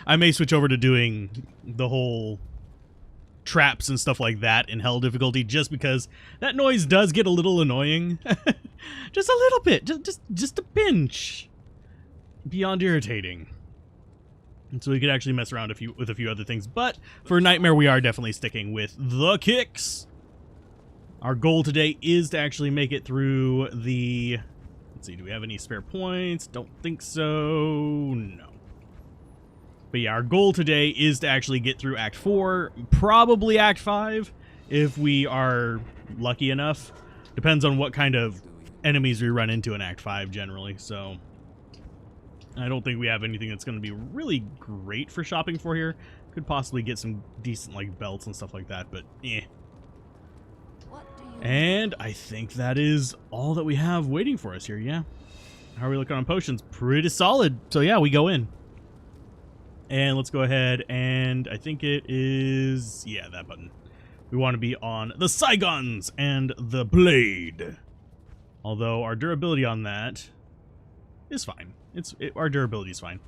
I may switch over to doing the whole traps and stuff like that in hell difficulty, just because that noise does get a little annoying. Just a little bit, just a pinch, beyond irritating. And so we could actually mess around with a few other things, but for Nightmare we are definitely sticking with the kicks. Our goal today is to actually make it through the, let's see, do we have any spare points? Don't think so. No. But yeah, our goal today is to actually get through Act 4, probably Act 5, if we are lucky enough. Depends on what kind of enemies we run into in Act 5 generally, so I don't think we have anything that's going to be really great for shopping for here. Could possibly get some decent like belts and stuff like that, but eh. And I think that is all that we have waiting for us here, yeah. How are we looking on potions? Pretty solid. So yeah, we go in. And let's go ahead and I think it is, yeah, that button. We want to be on the Saigons and the Blade. Although our durability on that is fine. Our durability is fine.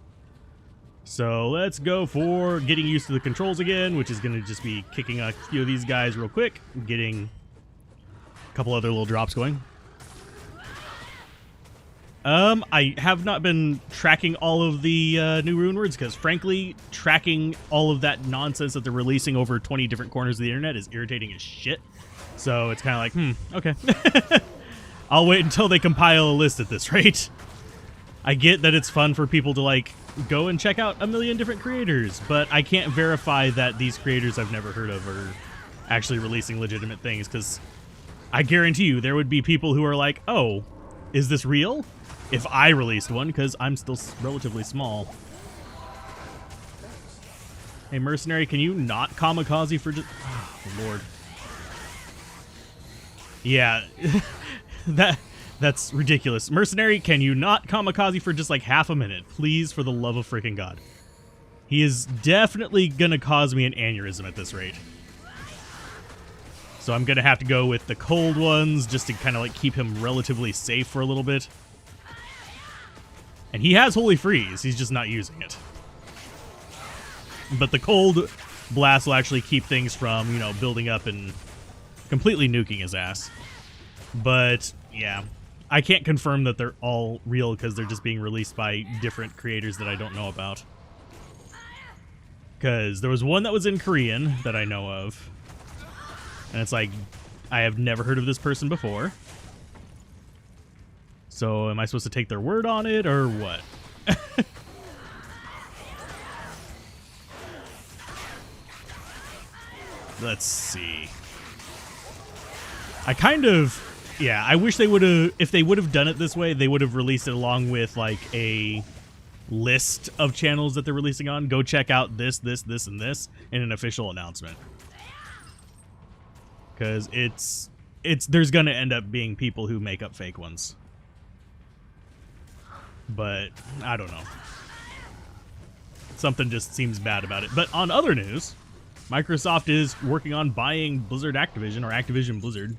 So let's go for getting used to the controls again, which is going to just be kicking a few of these guys real quick, getting a couple other little drops going. I have not been tracking all of the new rune words because, frankly, tracking all of that nonsense that they're releasing over 20 different corners of the internet is irritating as shit. So it's kind of like, okay. I'll wait until they compile a list at this rate. I get that it's fun for people to, like, go and check out a million different creators, but I can't verify that these creators I've never heard of are actually releasing legitimate things, because I guarantee you there would be people who are like, oh, is this real? If I released one, because I'm still relatively small. Hey, Mercenary, can you not kamikaze for just... Oh, Lord. Yeah, that's ridiculous. Mercenary, can you not kamikaze for just like half a minute? Please, for the love of freaking God. He is definitely going to cause me an aneurysm at this rate. So I'm going to have to go with the cold ones just to kind of like keep him relatively safe for a little bit. And he has Holy Freeze, he's just not using it. But the cold blast will actually keep things from, you know, building up and completely nuking his ass. But, yeah. I can't confirm that they're all real because they're just being released by different creators that I don't know about. Because there was one that was in Korean that I know of. And it's like, I have never heard of this person before. So am I supposed to take their word on it or what? Let's see. I kind of... Yeah, I wish they would have... If they would have done it this way, they would have released it along with, like, a list of channels that they're releasing on. Go check out this, this, this, and this in an official announcement. Because there's going to end up being people who make up fake ones. But, I don't know. Something just seems bad about it. But on other news, Microsoft is working on buying Blizzard Activision, or Activision Blizzard.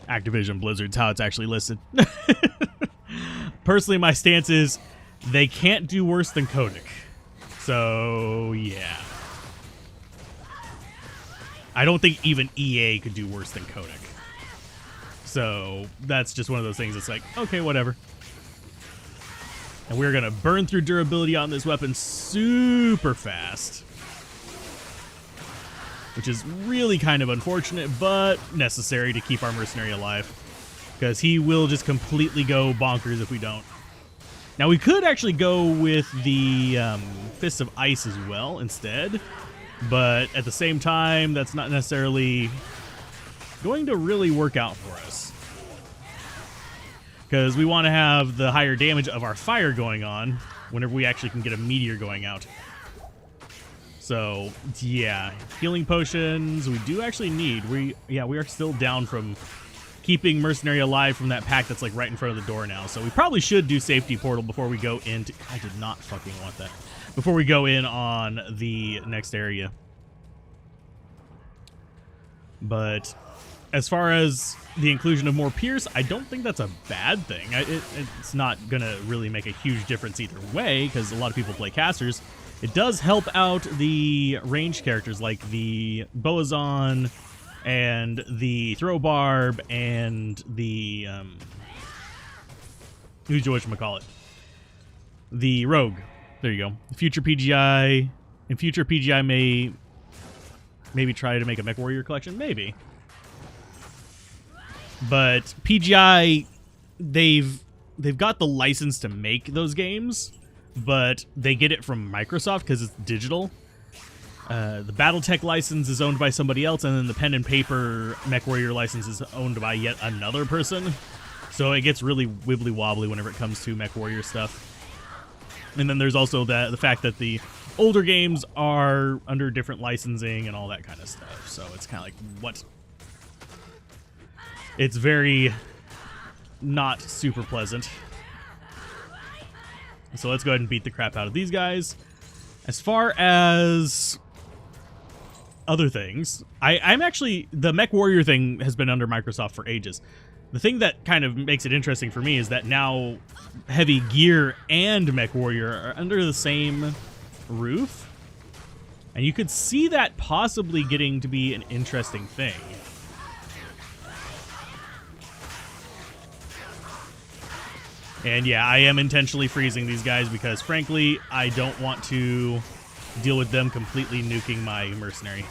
Activision Blizzard's how it's actually listed. Personally, my stance is they can't do worse than Kotick. So, yeah. I don't think even EA could do worse than Kotick. So, that's just one of those things that's like, okay, whatever. And we're going to burn through durability on this weapon super fast. Which is really kind of unfortunate, but necessary to keep our mercenary alive. Because he will just completely go bonkers if we don't. Now, we could actually go with the Fists of Ice as well instead. But at the same time, that's not necessarily going to really work out for us. Because we want to have the higher damage of our fire going on whenever we actually can get a meteor going out. So, yeah, healing potions we do actually need. We are still down from keeping Mercenary alive from that pack that's like right in front of the door now. So we probably should do Safety Portal before we go into... I did not fucking want that. Before we go in on the next area. But, as far as the inclusion of more Pierce, I don't think that's a bad thing. It's not going to really make a huge difference either way, because a lot of people play casters. It does help out the ranged characters like the Boazon and the Throwbarb and the who's whatchamacallit? The Rogue. There you go. Future PGI. In future PGI may maybe try to make a Mech Warrior collection, maybe. But PGI, they've got the license to make those games, but they get it from Microsoft because it's digital. The BattleTech license is owned by somebody else, and then the pen and paper Mech Warrior license is owned by yet another person. So it gets really wibbly wobbly whenever it comes to Mech Warrior stuff. And then there's also the fact that the older games are under different licensing and all that kind of stuff. So it's kind of like, what? It's very not super pleasant. So let's go ahead and beat the crap out of these guys. As far as other things, I'm actually, the Mech Warrior thing has been under Microsoft for ages. The thing that kind of makes it interesting for me is that now Heavy Gear and Mech Warrior are under the same roof. And you could see that possibly getting to be an interesting thing. And yeah, I am intentionally freezing these guys because, frankly, I don't want to deal with them completely nuking my mercenary.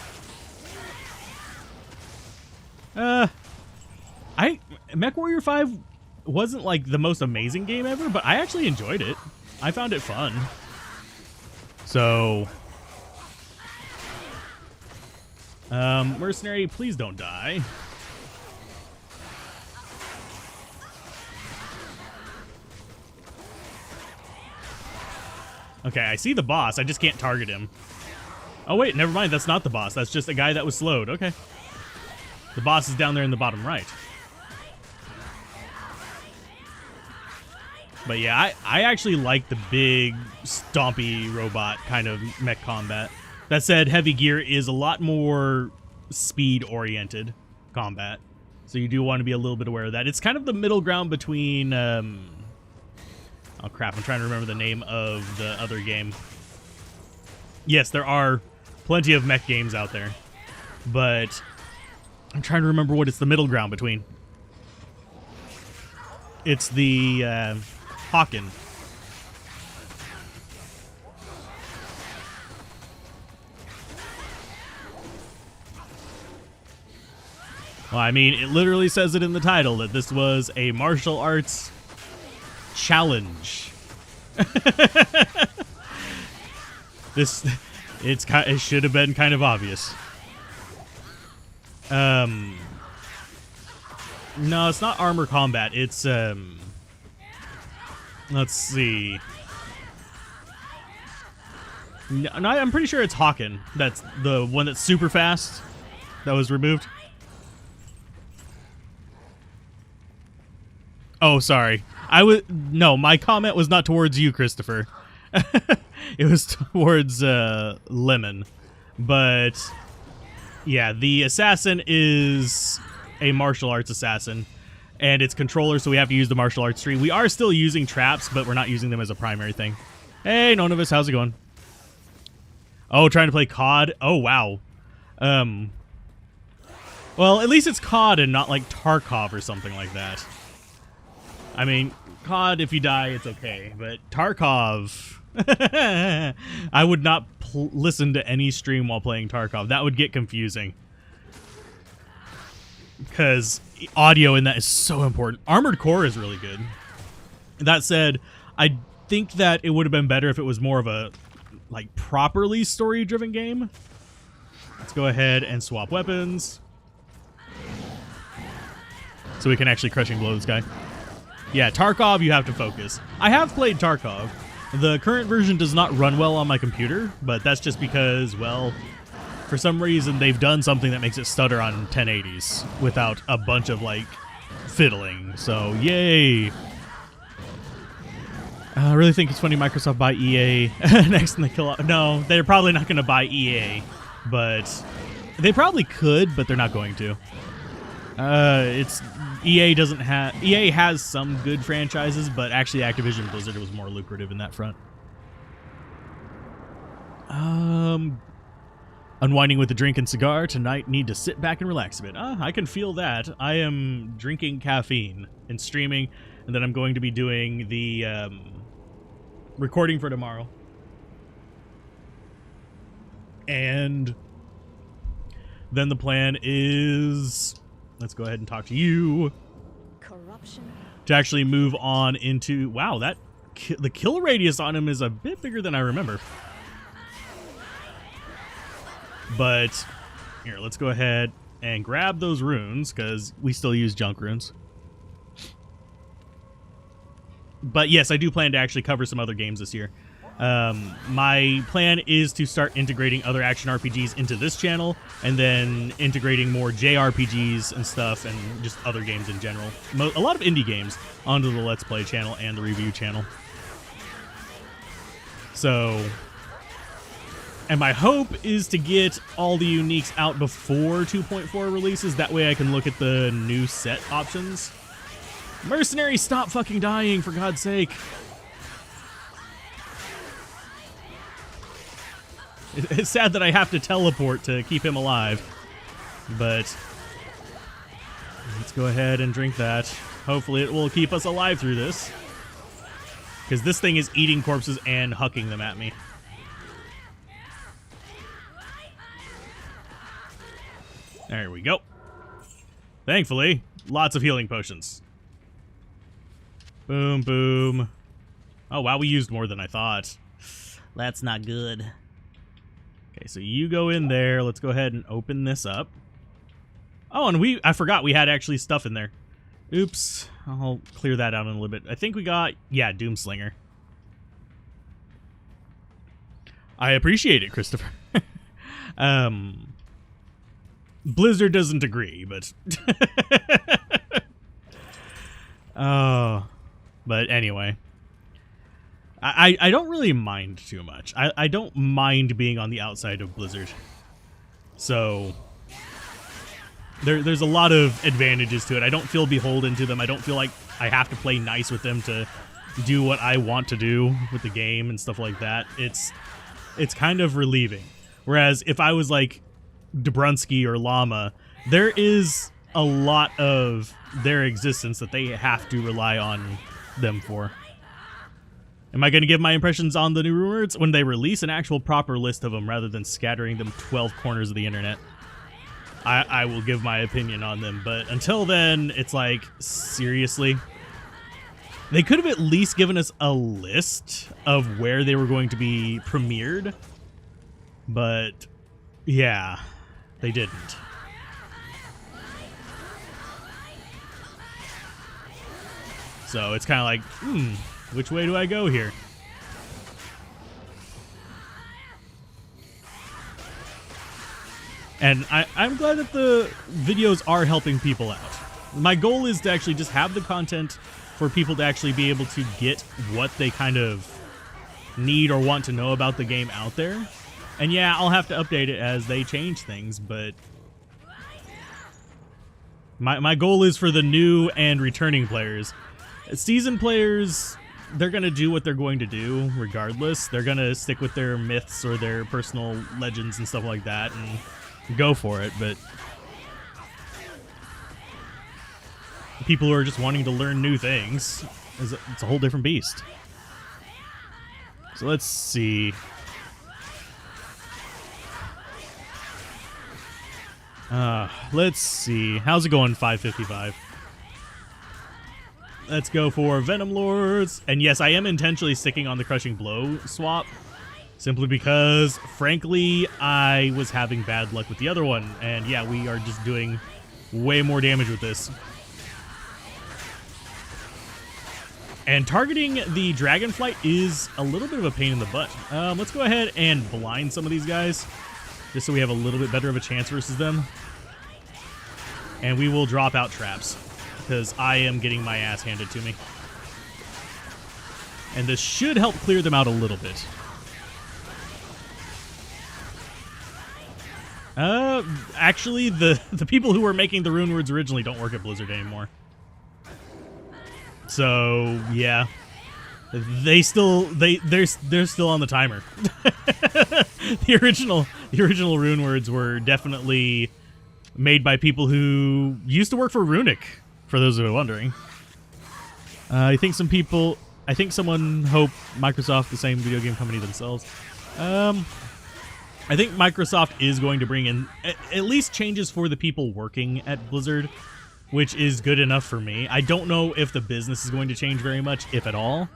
Mech Warrior 5 wasn't like the most amazing game ever, but I actually enjoyed it. I found it fun. So, mercenary, please don't die. Okay, I see the boss. I just can't target him. Oh, wait, never mind. That's not the boss. That's just a guy that was slowed. Okay. The boss is down there in the bottom right. But yeah, I actually like the big, stompy robot kind of mech combat. That said, Heavy Gear is a lot more speed-oriented combat. So you do want to be a little bit aware of that. It's kind of the middle ground between... oh crap, I'm trying to remember the name of the other game. Yes, there are plenty of mech games out there, but I'm trying to remember what it's the middle ground between. It's the Hawken. Well, I mean, it literally says it in the title that this was a martial arts challenge. It should have been kind of obvious. No, it's not armor combat. It's let's see. No, I'm pretty sure it's Hawken. That's the one that's super fast. That was removed. Oh, sorry. No, my comment was not towards you, Christopher. It was towards Lemon. But yeah, the assassin is a martial arts assassin, and it's controller, so we have to use the martial arts tree. We are still using traps, but we're not using them as a primary thing. Hey, none of us, how's it going? Oh, trying to play COD? Oh, wow. Well, at least it's COD and not like Tarkov or something like that. I mean, COD, if you die, it's okay. But Tarkov... I would not listen to any stream while playing Tarkov. That would get confusing. Because audio in that is so important. Armored Core is really good. That said, I think that it would have been better if it was more of a, like, properly story-driven game. Let's go ahead and swap weapons. So we can actually crushing blow this guy. Yeah, Tarkov, you have to focus. I have played Tarkov. The current version does not run well on my computer, but that's just because, well, for some reason they've done something that makes it stutter on 1080s without a bunch of, like, fiddling. So, yay! I really think it's funny Microsoft buy EA next and they kill off. No, they're probably not going to buy EA, but they probably could, but they're not going to. It's EA doesn't have EA has some good franchises, but actually Activision Blizzard was more lucrative in that front. Unwinding with a drink and cigar tonight. Need to sit back and relax a bit. I can feel that. I am drinking caffeine and streaming, and then I'm going to be doing the recording for tomorrow. And then the plan is, let's go ahead and talk to you. Corruption. To actually move on into, wow, that the kill radius on him is a bit bigger than I remember. But here, let's go ahead and grab those runes because we still use junk runes. But yes, I do plan to actually cover some other games this year. My plan is to start integrating other action RPGs into this channel, and then integrating more JRPGs and stuff, and just other games in general. A lot of indie games onto the Let's Play channel and the review channel. So, and my hope is to get all the uniques out before 2.4 releases. That way I can look at the new set options. Mercenary, stop fucking dying, for God's sake. It's sad that I have to teleport to keep him alive, but let's go ahead and drink that. Hopefully it will keep us alive through this, because this thing is eating corpses and hucking them at me. There we go. Thankfully, lots of healing potions. Boom, boom. Oh, wow, we used more than I thought. That's not good. Okay, so you go in there. Let's go ahead and open this up. Oh, and I forgot we had actually stuff in there. Oops. I'll clear that out in a little bit. I think we got, yeah, Doomslinger. I appreciate it, Christopher. Blizzard doesn't agree, but... Oh, but anyway. I don't really mind too much. I don't mind being on the outside of Blizzard. So there's a lot of advantages to it. I don't feel beholden to them. I don't feel like I have to play nice with them to do what I want to do with the game and stuff like that. It's kind of relieving. Whereas if I was like Dobrunsky or Llama, there is a lot of their existence that they have to rely on them for. Am I going to give my impressions on the new rumors when they release an actual proper list of them rather than scattering them 12 corners of the internet? I will give my opinion on them, but until then, it's like, seriously? They could have at least given us a list of where they were going to be premiered, but yeah, they didn't. So it's kind of like, which way do I go here? And I'm glad that the videos are helping people out. My goal is to actually just have the content for people to actually be able to get what they kind of need or want to know about the game out there. And yeah, I'll have to update it as they change things, but my goal is for the new and returning players. Seasoned players, they're going to do what they're going to do regardless. They're going to stick with their myths or their personal legends and stuff like that and go for it. But people who are just wanting to learn new things, it's a whole different beast. So let's see. Let's see. How's it going, 555? Let's go for Venom Lords. And yes, I am intentionally sticking on the Crushing Blow swap, simply because, frankly, I was having bad luck with the other one. And yeah, we are just doing way more damage with this. And targeting the Dragonflight is a little bit of a pain in the butt. Let's go ahead and blind some of these guys, just so we have a little bit better of a chance versus them. And we will drop out traps, because I am getting my ass handed to me. And this should help clear them out a little bit. Actually, the people who were making the rune words originally don't work at Blizzard anymore. So yeah, they're still on the timer. The original rune words were definitely made by people who used to work for Runic. For those who are wondering, I think someone hoped Microsoft, the same video game company themselves. I think Microsoft is going to bring in at least changes for the people working at Blizzard, which is good enough for me. I don't know if the business is going to change very much, if at all.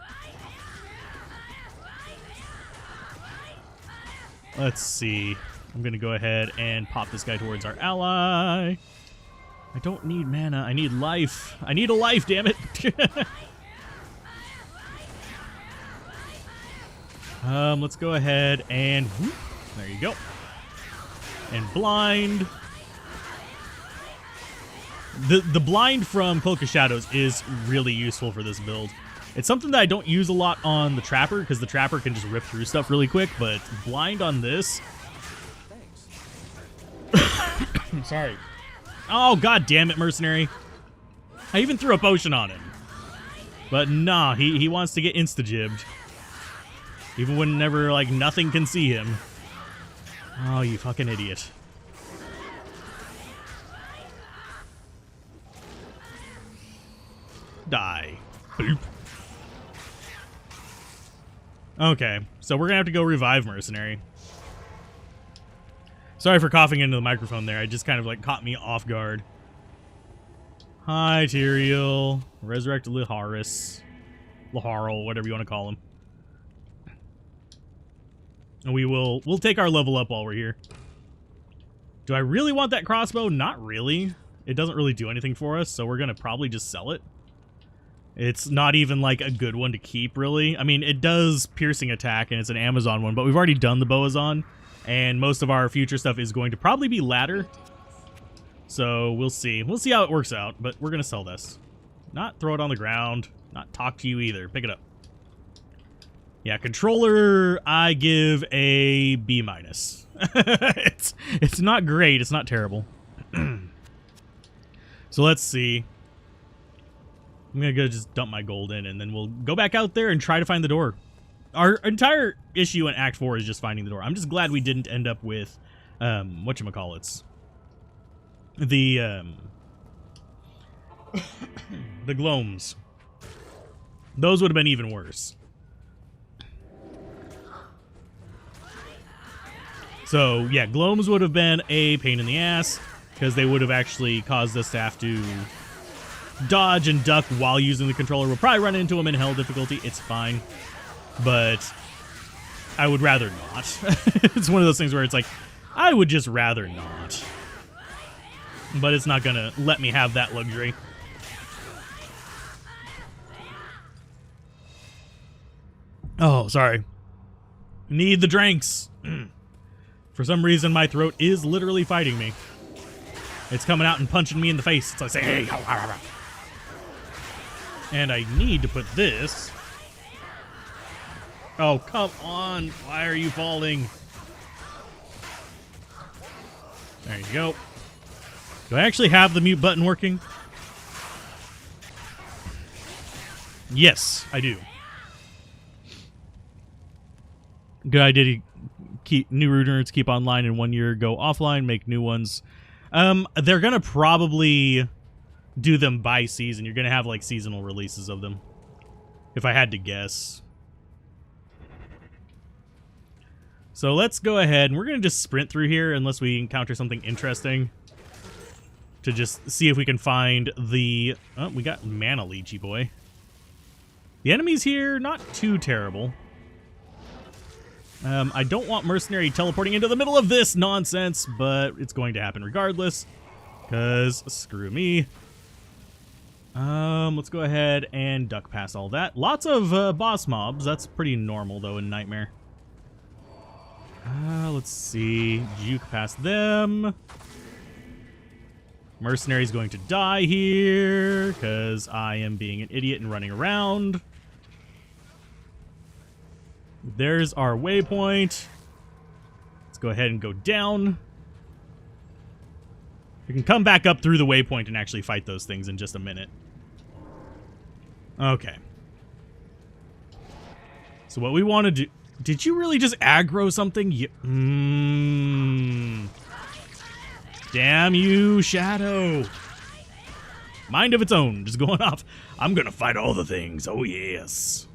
Let's see. I'm going to go ahead and pop this guy towards our ally. I don't need mana. I need life. I need a life, damn it. Let's go ahead and... whoop, there you go. And blind. The blind from Cloak of Shadows is really useful for this build. It's something that I don't use a lot on the Trapper, because the Trapper can just rip through stuff really quick, but blind on this... Sorry. Oh, god damn it, Mercenary. I even threw a potion on him. But nah, he wants to get insta-jibbed. Even whenever, like, nothing can see him. Oh, you fucking idiot. Die. Boop. Okay, so we're gonna have to go revive Mercenary. Sorry for coughing into the microphone there. It just kind of like caught me off guard. Hi, Tyrael. Resurrected Laharis. Laharl, whatever you want to call him. And we'll take our level up while we're here. Do I really want that crossbow? Not really. It doesn't really do anything for us, so we're gonna probably just sell it. It's not even like a good one to keep, really. I mean, it does piercing attack, and it's an Amazon one, but we've already done the Boazon, and most of our future stuff is going to probably be ladder. So we'll see. We'll see how it works out, but we're gonna sell this. Not throw it on the ground. Not talk to you either. Pick it up. Yeah, controller, I give a B-. It's not great. It's not terrible. So let's see. I'm going to go just dump my gold in, and then we'll go back out there and try to find the door. Our entire issue in Act 4 is just finding the door. I'm just glad we didn't end up with, whatchamacallits. The gloams. Those would have been even worse. So, yeah, gloams would have been a pain in the ass, because they would have actually caused us to have to dodge and duck while using the controller. We'll probably run into them in hell difficulty. It's fine. But I would rather not. It's one of those things where it's like, I would just rather not. But it's not going to let me have that luxury. Oh, sorry. Need the drinks. For some reason, my throat is literally fighting me. It's coming out and punching me in the face. It's like saying, hey. And I need to put this. Oh, come on. Why are you falling? There you go. Do I actually have the mute button working? Yes, I do. Good idea to keep new rooters keep online in 1 year, go offline, make new ones. They're gonna probably do them by season. You're gonna have like seasonal releases of them, if I had to guess. So let's go ahead and we're gonna just sprint through here unless we encounter something interesting, to just see if we can find the... Oh, we got Mana Leechy boy. The enemies here, not too terrible. I don't want Mercenary teleporting into the middle of this nonsense, but it's going to happen regardless, because screw me. Let's go ahead and duck past all that. Lots of boss mobs. That's pretty normal, though, in Nightmare. Let's see. Juke past them. Mercenary's going to die here, because I am being an idiot and running around. There's our waypoint. Let's go ahead and go down. We can come back up through the waypoint and actually fight those things in just a minute. Okay. So what we want to do... Did you really just aggro something? Damn you, Shadow. Mind of its own, just going off. I'm gonna fight all the things. Oh, yes.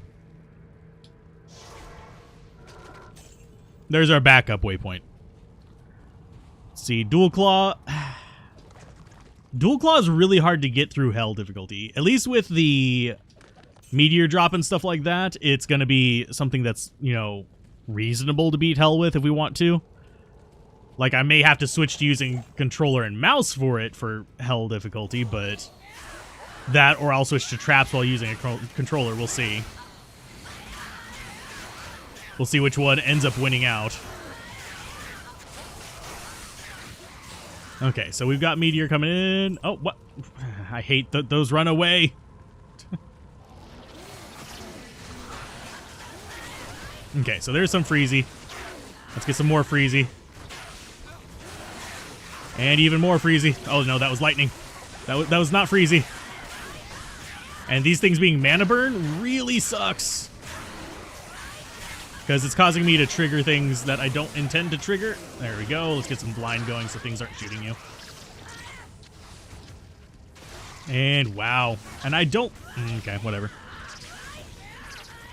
There's our backup waypoint. Let's see, Dual Claw. Dual Claw is really hard to get through Hell difficulty. At least with the meteor drop and stuff like that, it's gonna be something that's, you know, reasonable to beat Hell with if we want to. Like, I may have to switch to using controller and mouse for it for Hell difficulty, but that, or I'll switch to traps while using a controller. We'll see. We'll see which one ends up winning out. Okay, so we've got Meteor coming in. Oh, what? I hate those run away. Okay, so there's some Freezy. Let's get some more Freezy. And even more Freezy. Oh, no, that was lightning. That was not Freezy. And these things being mana burn really sucks. Because it's causing me to trigger things that I don't intend to trigger. There we go. Let's get some blind going so things aren't shooting you. And wow. And I don't... Okay, whatever.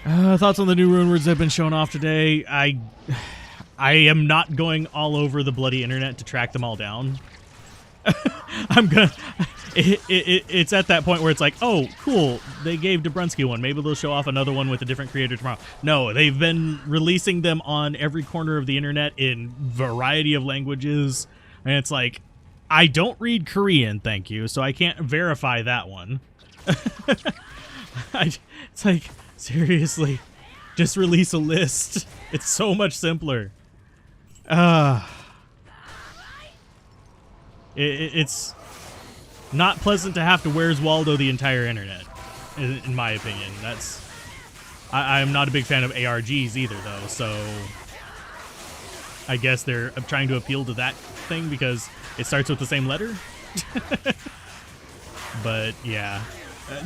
Thoughts on the new rune words that have been shown off today? I am not going all over the bloody internet to track them all down. I'm gonna... It's at that point where it's like, oh, cool, they gave Dobrunsky one. Maybe they'll show off another one with a different creator tomorrow. No, they've been releasing them on every corner of the internet in variety of languages. And it's like, I don't read Korean, thank you, so I can't verify that one. It's like, seriously, just release a list. It's so much simpler. It's not pleasant to have to Where's Waldo the entire internet, in my opinion. I'm not a big fan of ARGs either, though, so I guess they're trying to appeal to that thing because it starts with the same letter. But yeah,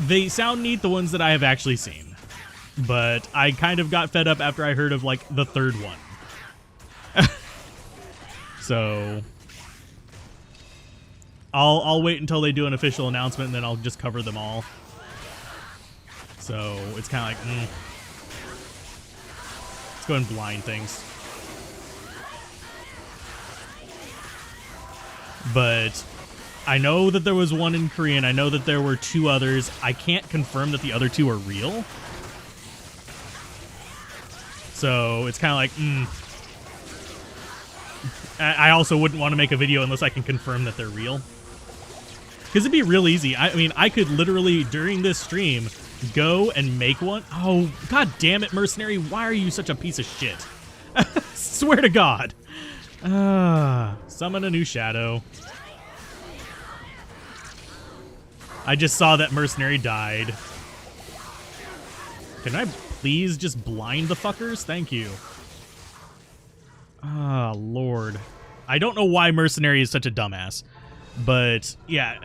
they sound neat, the ones that I have actually seen, but I kind of got fed up after I heard of like the third one. So I'll wait until they do an official announcement, and then I'll just cover them all. So it's kind of like, let's go and blind things. But I know that there was one in Korean. I know that there were two others. I can't confirm that the other two are real. So it's kind of like, I also wouldn't want to make a video unless I can confirm that they're real. Because it'd be real easy. I mean, I could literally, during this stream, go and make one. Oh, god damn it, Mercenary. Why are you such a piece of shit? Swear to God. Summon a new Shadow. I just saw that Mercenary died. Can I please just blind the fuckers? Thank you. Ah, Lord. I don't know why Mercenary is such a dumbass. But, yeah,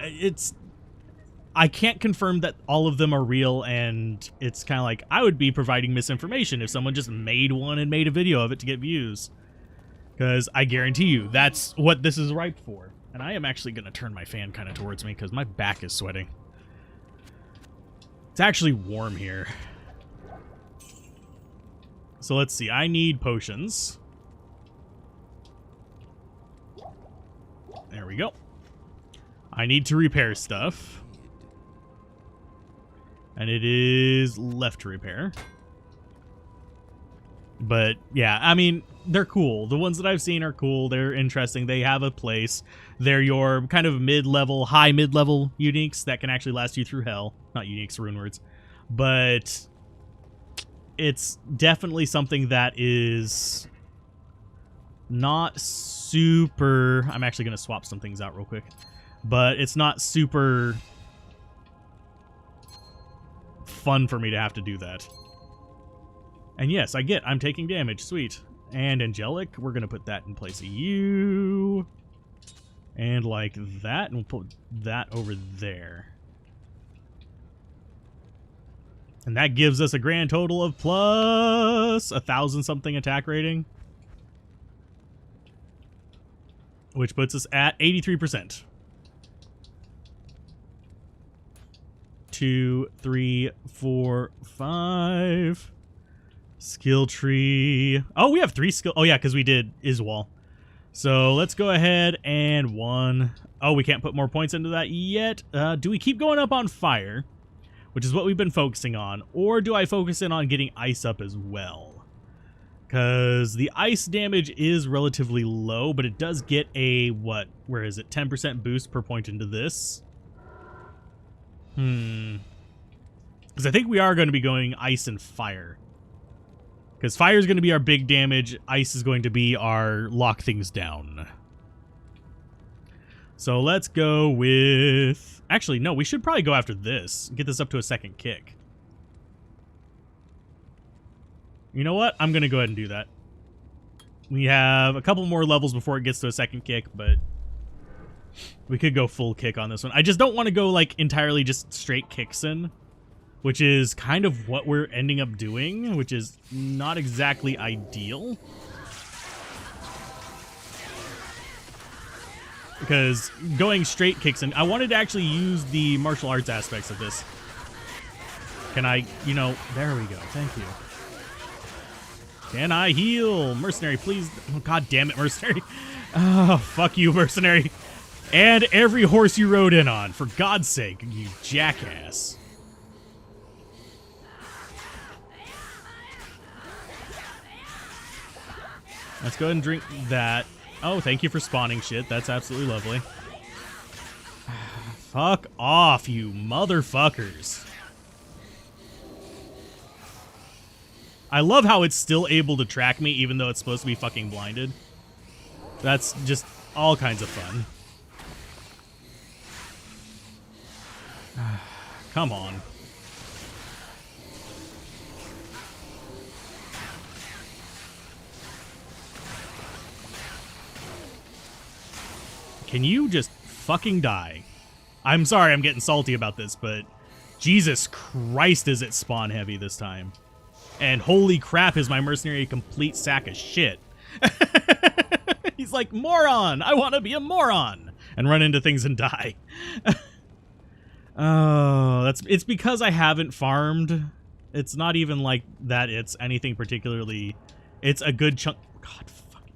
I can't confirm that all of them are real, and it's kind of like, I would be providing misinformation if someone just made one and made a video of it to get views. Because I guarantee you, that's what this is ripe for. And I am actually going to turn my fan kind of towards me, because my back is sweating. It's actually warm here. So let's see, I need potions. There we go. I need to repair stuff. And it is left to repair. But, yeah, I mean, they're cool. The ones that I've seen are cool. They're interesting. They have a place. They're your kind of mid-level, high mid-level uniques that can actually last you through hell. Not uniques, rune words. But it's definitely something that is not super... I'm actually going to swap some things out real quick. But it's not super fun for me to have to do that. And yes, I'm taking damage. Sweet. And Angelic, we're going to put that in place of you. And like that, and we'll put that over there. And that gives us a grand total of plus 1,000 something attack rating. Which puts us at 83%. 2, 3, 4, 5. Skill tree. Oh, we have 3 skill. Oh, yeah, because we did Iswal. So let's go ahead and 1. Oh, we can't put more points into that yet. Do we keep going up on fire, which is what we've been focusing on, or do I focus in on getting ice up as well? Because the ice damage is relatively low, but it does get a, what, where is it, 10% boost per point into this. Because I think we are going to be going ice and fire. Because fire is going to be our big damage, ice is going to be our lock things down. So let's go with... Actually, no, we should probably go after this. Get this up to a second kick. You know what? I'm going to go ahead and do that. We have a couple more levels before it gets to a second kick, but we could go full kick on this one. I just don't want to go like entirely just straight kicks in, which is kind of what we're ending up doing, which is not exactly ideal. Because going straight kicks in, I wanted to actually use the martial arts aspects of this. Can I, you know, there we go. Thank you. Can I heal? Mercenary, please. Oh, God damn it, Mercenary. Oh, fuck you, Mercenary. And every horse you rode in on, for God's sake, you jackass. Let's go ahead and drink that. Oh, thank you for spawning shit. That's absolutely lovely. Fuck off, you motherfuckers. I love how it's still able to track me even though it's supposed to be fucking blinded. That's just all kinds of fun. Come on. Can you just fucking die? I'm sorry I'm getting salty about this, but Jesus Christ is it spawn heavy this time. And holy crap is my mercenary a complete sack of shit. He's like, moron! I want to be a moron! And run into things and die. Oh, it's because I haven't farmed. It's not even like that it's anything particularly... It's a good chunk... God fucking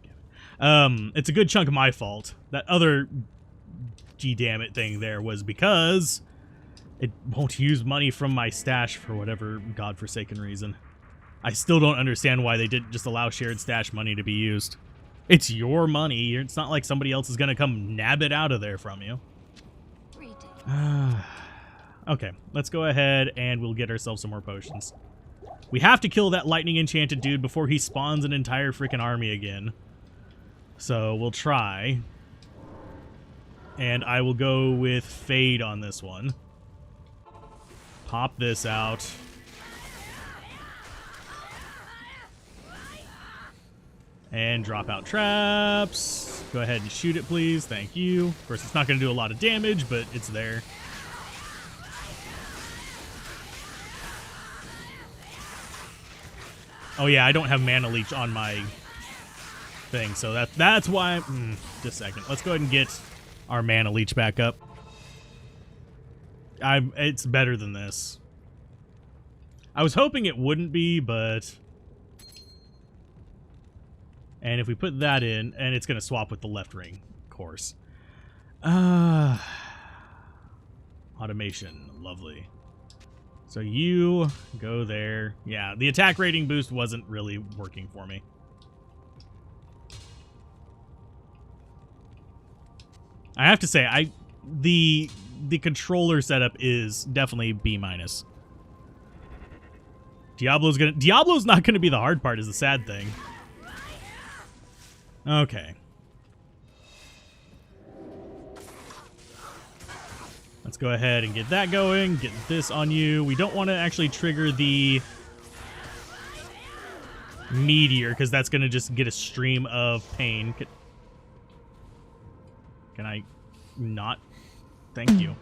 damn it. It's a good chunk of my fault. That other G-damn-it thing there was because it won't use money from my stash for whatever godforsaken reason. I still don't understand why they didn't just allow shared stash money to be used. It's your money. It's not like somebody else is going to come nab it out of there from you. Okay, let's go ahead and we'll get ourselves some more potions. We have to kill that lightning enchanted dude before he spawns an entire freaking army again. So we'll try. And I will go with Fade on this one. Pop this out. And drop out traps. Go ahead and shoot it, please. Thank you. Of course, it's not going to do a lot of damage, but it's there. Oh, yeah, I don't have Mana Leech on my thing, so that's why... just a second. Let's go ahead and get our Mana Leech back up. It's better than this. I was hoping it wouldn't be, but... And if we put that in, and it's going to swap with the left ring, of course. Automation. Lovely. So you go there. Yeah, the attack rating boost wasn't really working for me. I have to say, the controller setup is definitely B-. Diablo's not gonna be the hard part, is the sad thing. Okay. Let's go ahead and get that going. Get this on you. We don't want to actually trigger the meteor because that's going to just get a stream of pain. Can I not? Thank you.